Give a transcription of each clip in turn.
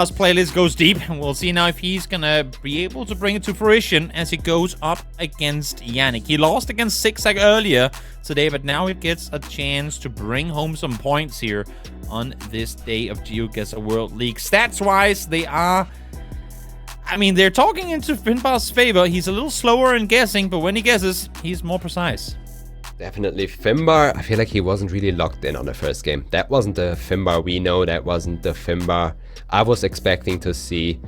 Finbar's playlist goes deep, and we'll see now if he's gonna be able to bring it to fruition as he goes up against Yanek. He lost against Zigzag earlier today, but now he gets a chance to bring home some points here on this day of GeoGuessr World League. Stats-wise, they are... I mean, they're talking into Finbar's favor. He's a little slower in guessing, but when he guesses, he's more precise. Definitely Finbarr. I feel like he wasn't really locked in on the first game. That wasn't the Finbarr we know. That wasn't the Finbarr I was expecting to see.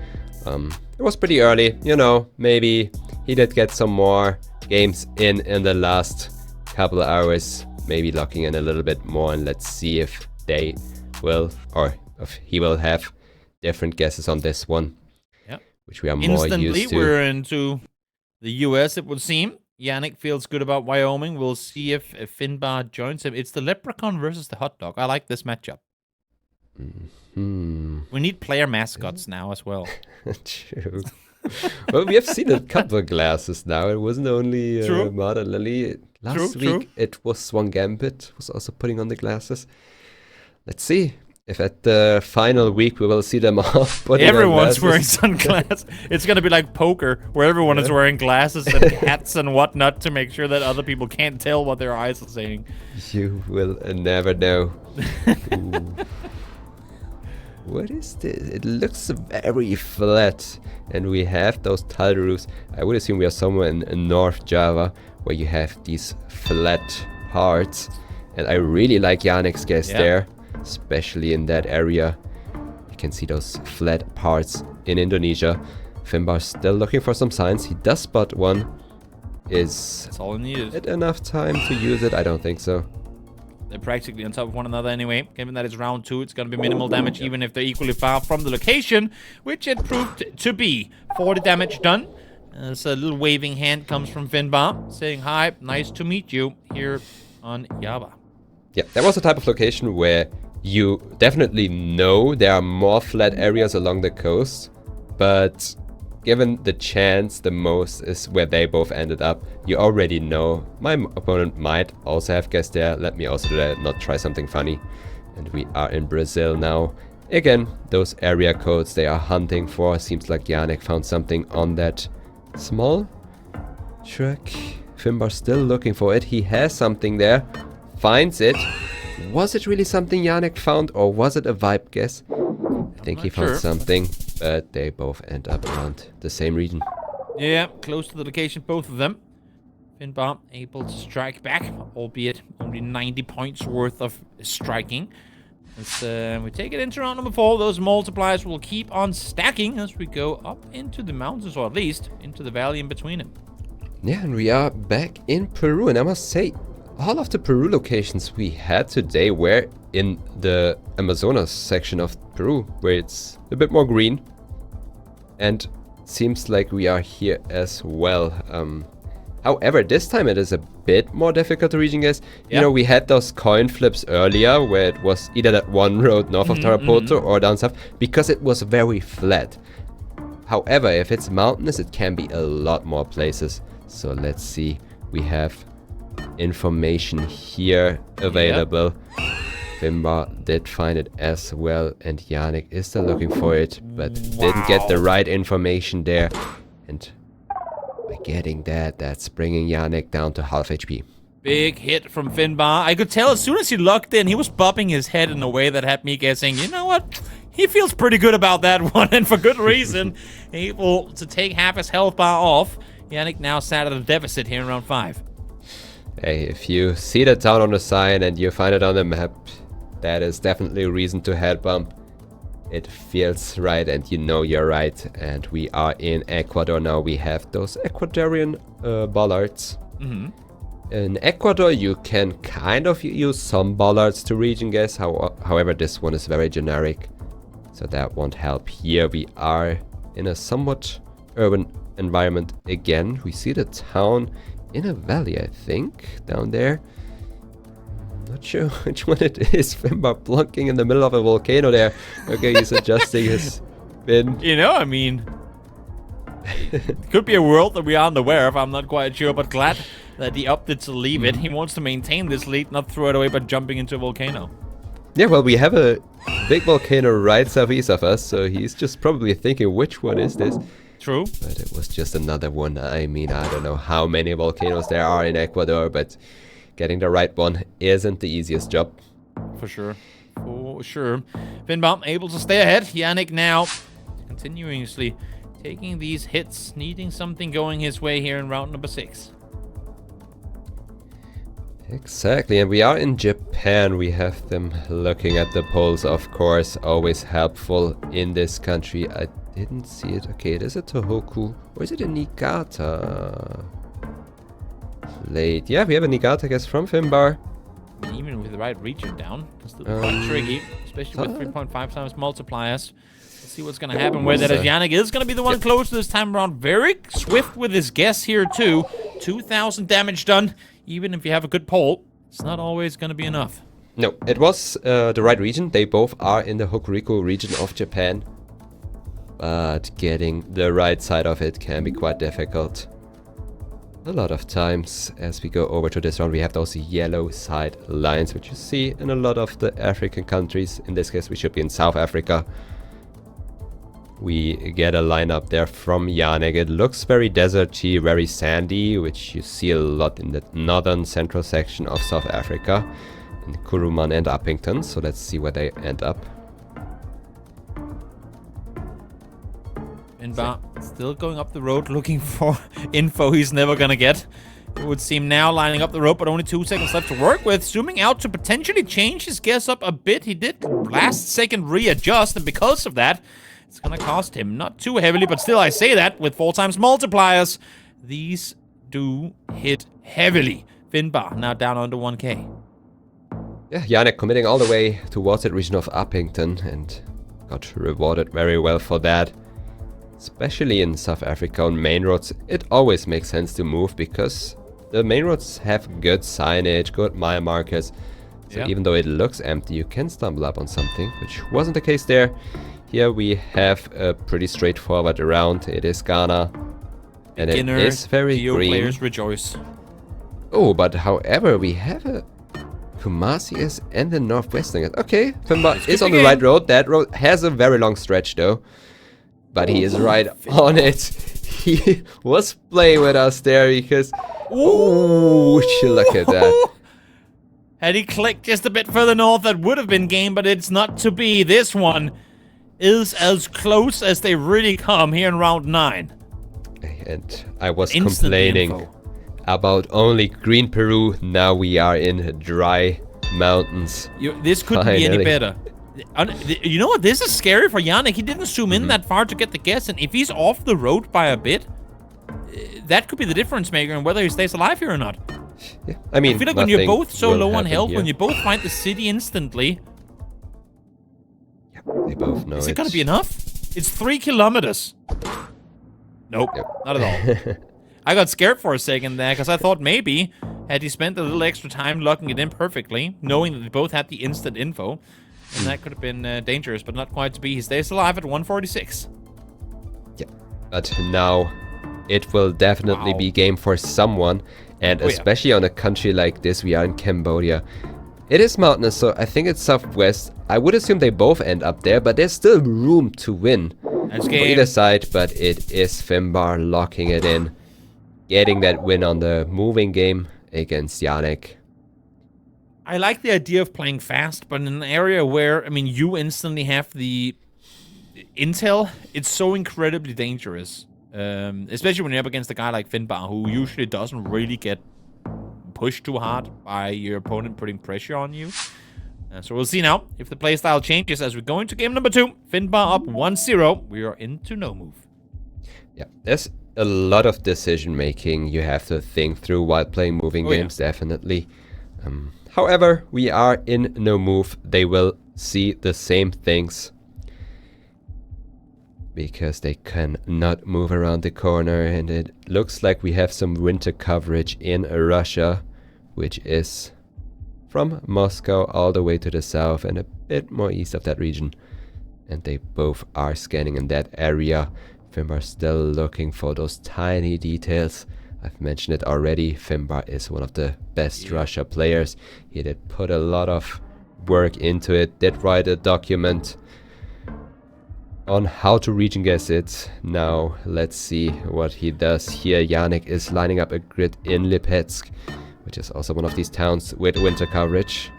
It was pretty early, you know. Maybe he did get some more games in the last couple of hours. Maybe locking in a little bit more, and let's see if they will, or if he will have different guesses on this one. Which we are more used to. Instantly, we're into the US, it would seem. Yanek feels good about Wyoming. We'll see if Finbarr joins him. It's the leprechaun versus the hot dog. I like this matchup. We need player mascots now as well. True. Well, we have seen a couple of glasses now. It wasn't only Marta Lily. Last week, it was Swan Gambit was also putting on the glasses. Let's see. If at the final week we will see them all putting everyone's wearing sunglasses. It's going to be like poker, where everyone is wearing glasses and hats and whatnot to make sure that other people can't tell what their eyes are saying. You will never know. What is this? It looks very flat. And we have those tile roofs. I would assume we are somewhere in North Java, where you have these flat parts. And I really like Yanek's guess there. Especially in that area. You can see those flat parts in Indonesia. Finbar's still looking for some signs. He does spot one. That's all he needed. It enough time to use it? I don't think so. They're practically on top of one another anyway. Given that it's round 2, it's going to be minimal damage, even if they're equally far from the location, which it proved to be. 40 damage done. So a little waving hand comes from Finbarr, saying, "Hi, nice to meet you here on Java." Yeah, that was the type of location where you definitely know there are more flat areas along the coast, but given the chance, the most is where they both ended up. You already know. My opponent might also have guessed there. Let me also do that, not try something funny. And we are in Brazil now. Again, those area codes they are hunting for. Seems like Yanek found something on that small truck. Finbarr still looking for it. He has something there. Finds it. Was it really something Yanek found, or was it a vibe guess? I think he found something, but they both end up around the same region. Yeah, close to the location, both of them. Finbarr able to strike back, albeit only 90 points worth of striking. As we take it into round number 4, those multipliers will keep on stacking as we go up into the mountains, or at least into the valley in between them. Yeah, and we are back in Peru, and I must say, all of the Peru locations we had today were in the Amazonas section of Peru, where it's a bit more green. And seems like we are here as well. However, this time it is a bit more difficult to region guess. You know, we had those coin flips earlier, where it was either that one road north of Tarapoto or down south, because it was very flat. However, if it's mountainous, it can be a lot more places. So let's see. We have information here available. Finbarr did find it as well, and Yanek is still looking for it, but didn't get the right information there. And by getting that, that's bringing Yanek down to half HP. Big hit from Finbarr. I could tell as soon as he locked in, he was bobbing his head in a way that had me guessing, you know what? He feels pretty good about that one, and for good reason. Able to take half his health bar off. Yanek now sat at a deficit here in round 5. Hey, if you see the town on the sign and you find it on the map, that is definitely a reason to head bump. It feels right and you know you're right. And we are in Ecuador now. We have those Ecuadorian bollards. In Ecuador, you can kind of use some bollards to region guess. However, this one is very generic, so that won't help here. We are in a somewhat urban environment again. We see the town in a valley, I think, down there. Not sure which one it is. Finbarr plunking in the middle of a volcano there. Okay, he's adjusting his spin. You know, I mean, it could be a world that we aren't aware of. I'm not quite sure, but glad that he opted to leave it. He wants to maintain this lead, not throw it away by jumping into a volcano. Yeah, well, we have a big volcano right southeast of us, so he's just probably thinking, which one is this? True. But it was just another one. I mean, I don't know how many volcanoes there are in Ecuador, but getting the right one isn't the easiest job. For sure. For sure. Finbarr able to stay ahead. Yanek now continuously taking these hits, needing something going his way here in round number 6. Exactly, and we are in Japan. We have them looking at the polls, of course, always helpful in this country. I didn't see it. Okay, it is a Tohoku, or is it a Niigata? Late. Yeah, we have a Niigata guess from Finbarr. Even with the right region down, it's still quite tricky, especially with 3.5 times multipliers. Let's see what's going to happen where that is. Yanek is going to be the one close this time around. Very swift with his guess here, too. 2,000 damage done. Even if you have a good poll, it's not always going to be enough. No, it was the right region. They both are in the Hokuriku region of Japan. But getting the right side of it can be quite difficult. A lot of times, as we go over to this round, we have those yellow side lines, which you see in a lot of the African countries. In this case, we should be in South Africa. We get a line up there from Yanek. It looks very deserty, very sandy, which you see a lot in the northern central section of South Africa, in Kuruman and Uppington. So let's see where they end up. Finbarr still going up the road looking for info he's never gonna get. It would seem now lining up the road, but only 2 seconds left to work with. Zooming out to potentially change his guess up a bit. He did last second readjust, and because of that, it's gonna cost him not too heavily, but still I say that with 4 times multipliers, these do hit heavily. Finbarr now down under 1k. Yeah, Yanek committing all the way towards that region of Uppington and got rewarded very well for that. Especially in South Africa on main roads, it always makes sense to move because the main roads have good signage, good mile markers. So even though it looks empty, you can stumble up on something, which wasn't the case there. Here we have a pretty straightforward round. It is Ghana, and it is very green. Players rejoice. Oh, but however, we have a Kumasi and the Northwestern. Okay, Finbarr is on the right road. That road has a very long stretch though. But he is right on it. He was playing with us there because... Oh, look at that. Had he clicked just a bit further north, that would have been game, but it's not to be. This one is as close as they really come here in round 9. And I was complaining about only green Peru. Now we are in dry mountains. This couldn't be any better. You know what? This is scary for Yanek. He didn't zoom in that far to get the guess, and if he's off the road by a bit, that could be the difference maker in whether he stays alive here or not. Yeah, I mean, I feel like when you're both so low on health, when you both find the city instantly... Yep, they both know Is it gonna be enough? It's 3 kilometers. Nope, not at all. I got scared for a second there, because I thought maybe, had he spent a little extra time locking it in perfectly, knowing that they both had the instant info, and that could have been dangerous, but not quite to be. He stays alive at 146. Yeah, but now it will definitely be game for someone, and especially on a country like this. We are in Cambodia. It is mountainous, so I think it's southwest. I would assume they both end up there, but there's still room to win for either side. But it is Finbarr locking it in, getting that win on the moving game against Yanek. I like the idea of playing fast, but in an area where, I mean, you instantly have the intel, it's so incredibly dangerous. Especially when you're up against a guy like Finbarr, who usually doesn't really get pushed too hard by your opponent putting pressure on you. So we'll see now if the playstyle changes as we go into game number 2. Finbarr up 1-0. We are into no move. Yeah, there's a lot of decision making you have to think through while playing moving games, definitely. However, we are in no move. They will see the same things because they can not move around the corner, and it looks like we have some winter coverage in Russia, which is from Moscow all the way to the south and a bit more east of that region. And they both are scanning in that area. Finbarr still looking for those tiny details. I've mentioned it already, Finbarr is one of the best Russia players. He did put a lot of work into it, did write a document on how to region guess it. Now let's see what he does here. Yanek is lining up a grid in Lipetsk, which is also one of these towns with winter coverage.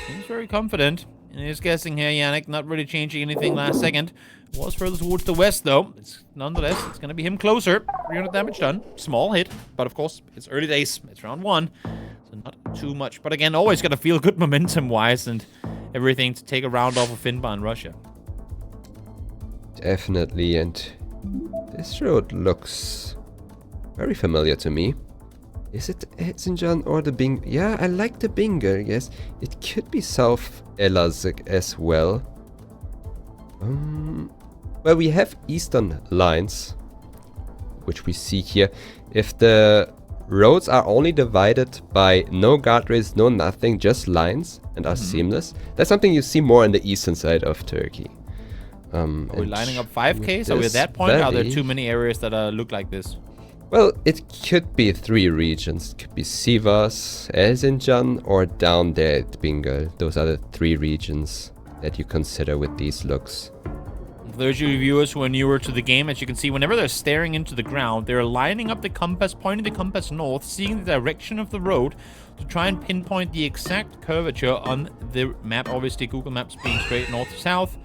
Seems very confident in his guessing here, Yanek, not really changing anything last second. Was further towards the west, though. Nonetheless, it's going to be him closer. 300 damage done. Small hit, but of course, it's early days. It's round 1, so not too much. But again, always got to feel good momentum-wise and everything to take a round off of Finbarr in Russia. Definitely, and this road looks very familiar to me. Is it Erzincan or the Bing? Yeah, I like the Bingo, yes. It could be South Elazığ as well. Well, we have eastern lines, which we see here. If the roads are only divided by no guardrails, no nothing, just lines, and are seamless, that's something you see more on the eastern side of Turkey. Are we lining up 5Ks? Are we at that point? Are there too many areas that look like this? Well, it could be 3 regions. It could be Sivas, Erzincan, or down there at Bingöl. Those are the 3 regions that you consider with these looks. For those of you viewers who are newer to the game, as you can see, whenever they're staring into the ground, they're lining up the compass, pointing the compass north, seeing the direction of the road to try and pinpoint the exact curvature on the map. Obviously, Google Maps being straight north to south.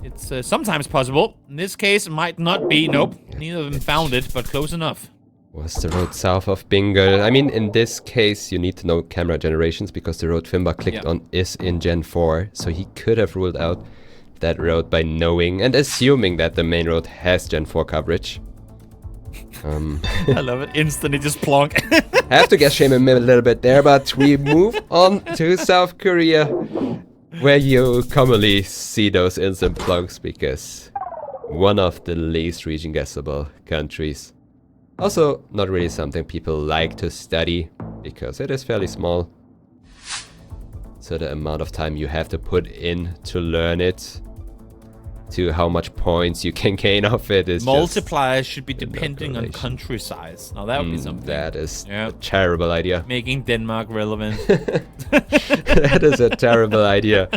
It's sometimes possible. In this case, it might not be. Nope, neither of them found it, but close enough. Was the road south of Bingöl? I mean, in this case, you need to know camera generations because the road Finbarr clicked on is in Gen 4. So he could have ruled out that road by knowing and assuming that the main road has Gen 4 coverage. I love it. Instantly just plonk. I have to guess shame him a little bit there, but we move on to South Korea, where you commonly see those instant plonks because one of the least region guessable countries. Also, not really something people like to study because it is fairly small. So the amount of time you have to put in to learn it, to how much points you can gain off it, is multipliers should be depending on country size. Now that would be something. That is a terrible idea. Making Denmark relevant. That is a terrible idea.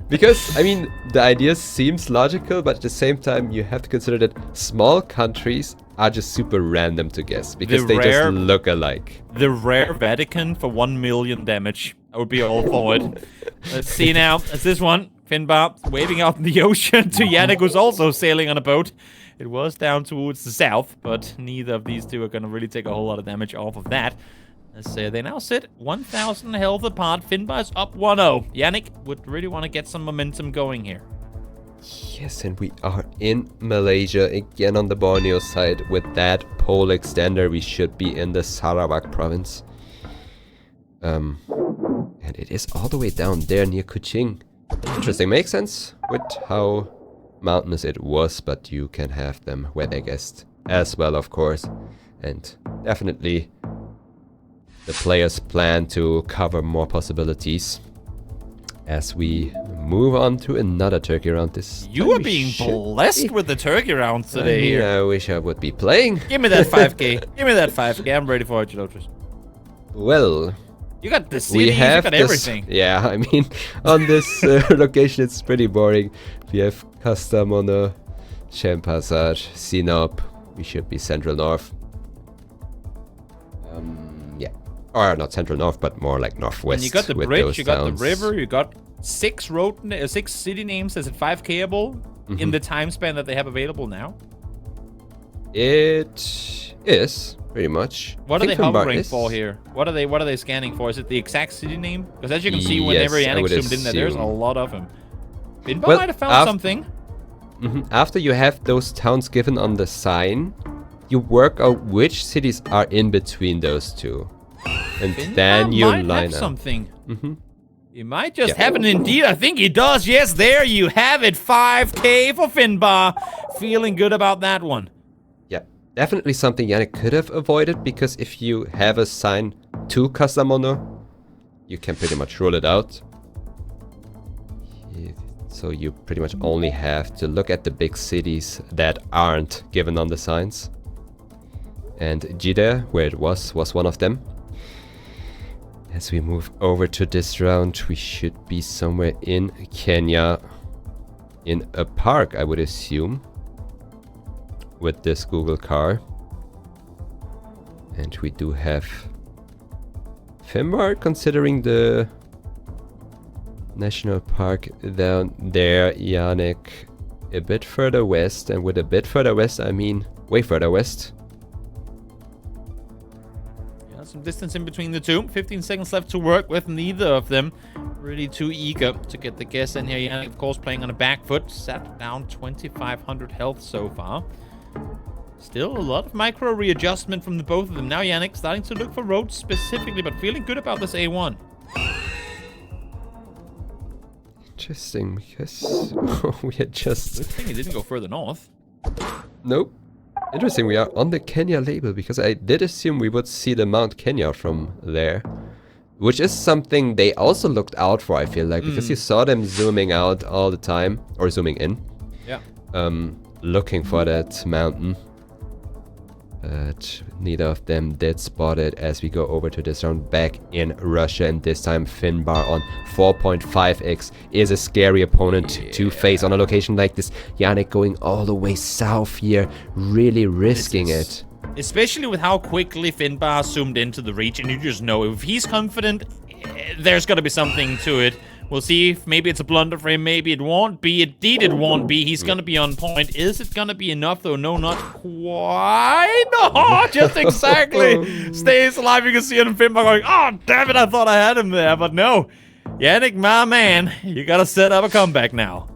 Because, I mean, the idea seems logical, but at the same time, you have to consider that small countries are just super random to guess because they just look alike. The rare Vatican for 1 million damage. I would be all for it. Let's see now. It's this one. Finbarr waving out in the ocean to Yanek, who's also sailing on a boat. It was down towards the south, but neither of these two are going to really take a whole lot of damage off of that. Let's say they now sit 1,000 health apart. Finbarr's up 1-0. Yanek would really want to get some momentum going here. Yes, and we are in Malaysia again on the Borneo side. With that pole extender, we should be in the Sarawak province. And it is all the way down there near Kuching. Interesting, makes sense with how mountainous it was, but you can have them where they guessed as well, of course. And definitely the players plan to cover more possibilities as we move on to another turkey round. You are being blessed with the turkey round today. I wish I would be playing. Give me that 5k. Give me that 5k. I'm ready for it, Geoguessr. Well, you got the cities, you got everything. Yeah, I mean, on this location it's pretty boring. We have Kastamonu, Champasar, Sinop. We should be central north. Yeah. Or not central north, but more like northwest. And you got the bridge, you got the river, you got 6 city names as a 5kable in the time span that they have available now. It is pretty much. What are they hovering for here? What are they scanning for? Is it the exact city name? Because as you can see, whenever Yanek zoomed in there's a lot of them. Finbarr might have found something. After you have those towns given on the sign, you work out which cities are in between those two. And then you line up something. You might just have it indeed. I think he does. Yes, there you have it. 5k for Finbarr. Feeling good about that one. Yeah, definitely something Yanek could have avoided, because if you have a sign to Kastamonu, you can pretty much rule it out. So you pretty much only have to look at the big cities that aren't given on the signs. And Jide, where it was one of them. As we move over to this round, we should be somewhere in Kenya. In a park, I would assume. With this Google car. And we do have Finbarr, considering the national park down there. Yanek a bit further west, and with a bit further west I mean way further west. Yeah, some distance in between the two. 15 seconds left to work with. Neither of them really too eager to get the guess in here. Yanek, of course, playing on a back foot. Sat down 2,500 health so far. Still a lot of micro readjustment from the both of them. Now Yanek starting to look for roads specifically, but feeling good about this A1. Interesting, because we had just... Good thing he didn't go further north. Nope. Interesting, we are on the Kenya label, because I did assume we would see the Mount Kenya from there. Which is something they also looked out for, I feel like, because you saw them zooming out all the time, or zooming in. Yeah. Looking for that mountain. But neither of them did spot it as we go over to this round back in Russia. And this time Finbarr on 4.5x is a scary opponent to face on a location like this. Yanek going all the way south here, really risking it. Especially with how quickly Finbarr zoomed into the region, you just know if he's confident, there's got to be something to it. We'll see if maybe it's a blunder for him, maybe it won't be. Indeed it won't be. He's going to be on point. Is it going to be enough though? No, not quite. No, just exactly. Stays alive. You can see it in Finbarr going, oh, damn it, I thought I had him there. But no, Yanek, my man, you got to set up a comeback now.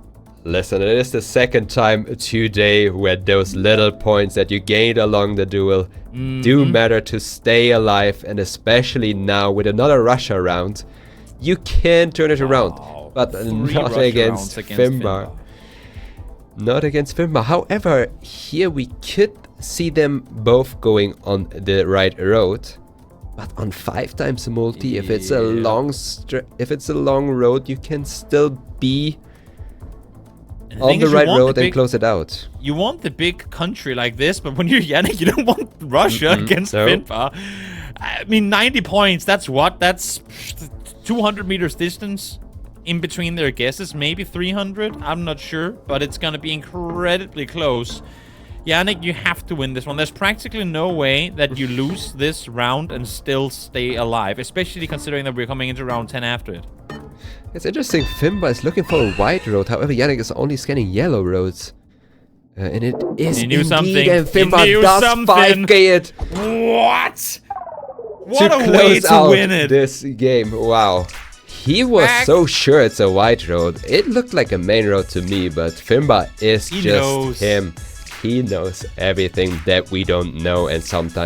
Listen, it is the second time today where those little points that you gained along the duel do matter to stay alive. And especially now with another Russia round. You can turn it around, but not against Finbarr. Not against Finbarr. However, here we could see them both going on the right road, but on 5 times multi, if it's a long road, you can still be on the right road and close it out. You want the big country like this, but when you're Yanek, you don't want Russia against Finbarr. I mean, 90 points. That's what? That's 200 meters distance in between their guesses, maybe 300, I'm not sure, but it's gonna be incredibly close. Yanek, you have to win this one. There's practically no way that you lose this round and still stay alive, especially considering that we're coming into round 10 after it. It's interesting, Finbarr is looking for a white road, however Yanek is only scanning yellow roads. And it is indeed, and Finbarr does 5k it. What? What a way to win it! This game, wow. He was so sure it's a white road. It looked like a main road to me, but Finbarr is just him. He knows everything that we don't know, and sometimes